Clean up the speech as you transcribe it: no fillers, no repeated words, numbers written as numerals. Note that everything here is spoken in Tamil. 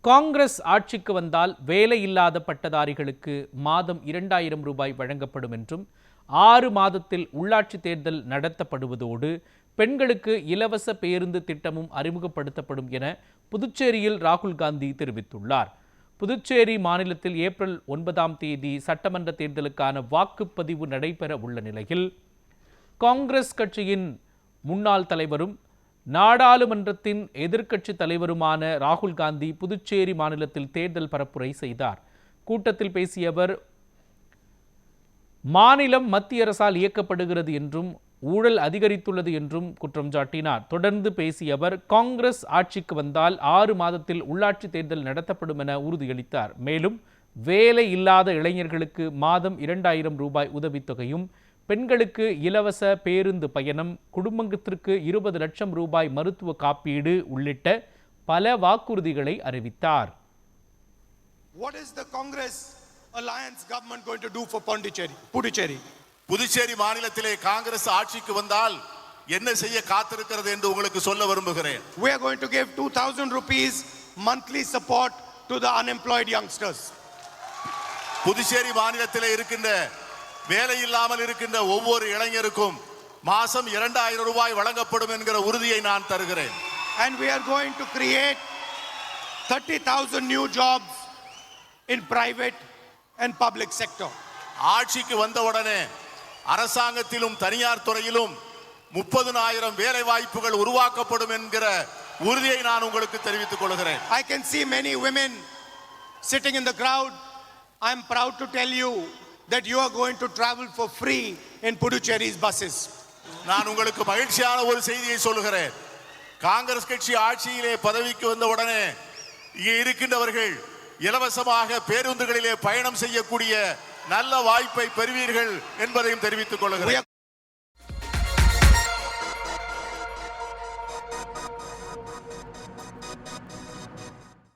காங்கிரஸ் ஆட்சிக்கு வந்தால் வேலையில்லாத பட்டதாரிகளுக்கு மாதம் 2000 ரூபாய் வழங்கப்படும் என்றும் 6 மாதத்தில் உள்ளாட்சி தேர்தல் நடத்தப்படுவதோடு பெண்களுக்கு இலவச பேருந்து திட்டமும் அறிமுகப்படுத்தப்படும் என புதுச்சேரியில் ராகுல் காந்தி தெரிவித்துள்ளார். புதுச்சேரி மாநிலத்தில் ஏப்ரல் 9ஆம் தேதி சட்டமன்ற தேர்தலுக்கான வாக்குப்பதிவு நடைபெற உள்ள நிலையில் காங்கிரஸ் கட்சியின் முன்னாள் தலைவரும் நாடாளுமன்றத்தின் எதிர்க்கட்சி தலைவருமான ராகுல் காந்தி புதுச்சேரி மாநிலத்தில் தேர்தல் பரப்புரை செய்தார். கூட்டத்தில் பேசிய அவர், மாநிலம் மத்திய அரசால் இயக்கப்படுகிறது என்றும் ஊழல் அதிகரித்துள்ளது என்றும் குற்றம் சாட்டினார். தொடர்ந்து பேசிய அவர், காங்கிரஸ் ஆட்சிக்கு வந்தால் 6 மாதத்தில் உள்ளாட்சி தேர்தல் நடத்தப்படும் என உறுதியளித்தார். மேலும் வேலை இல்லாத இளைஞர்களுக்கு மாதம் 2000 ரூபாய் உதவித்தொகையும், பெண்களுக்கு இலவச பேருந்து பயணம், குடும்பத்திற்கு 20 லட்சம் ரூபாய் மருத்துவ காப்பீடு உள்ளிட்ட பல வாக்குறுதிகளை அறிவித்தார். What is the Congress alliance government going to do for Puducherry? Puducherry மாநிலத்திலே காங்கிரஸ் ஆட்சிக்கு வந்தால் என்ன செய்ய காத்திருக்கிறது என்று உங்களுக்கு சொல்ல விரும்புகிறேன். We are going to give 2000 rupees monthly support to the unemployed youngsters. Puducherry மாநிலத்திலே இருக்கின்ற வேலை இல்லாமல் இருக்கின்ற ஒவ்வொரு இளைஞருக்கும் மாசம் 2000 ரூபாய் வழங்கப்படும் என்கிற உறுதியை நான் தருகிறேன். And we are going to create 30,000 new jobs in private and public sector. ஆட்சிக்கு வந்தவுடனே அரசாங்கத்திலும் தனியார் துறையிலும் 30,000 வேலை வாய்ப்புகள் உருவாக்கப்படும் என்கிற உறுதியை நான் உங்களுக்கு தெரிவித்துக் கொள்கிறேன். I can see many women sitting in the crowd. I am proud to tell you that you are going to travel for free in Puducherry's buses. நான் உங்களுக்கு மகிழ்ச்சியான ஒரு செய்தியை சொல்கிறேன். காங்கிரஸ் கட்சி ஆட்சியிலே பதவிக்கு வந்தவுடனே இங்கே இருக்கின்றவர்கள் இலவசமாக பேருந்துகளிலே பயணம் செய்யக்கூடிய நல்ல வாய்ப்பை பெறுவீர்கள் என்பதையும் தெரிவித்துக் கொள்கிறேன்.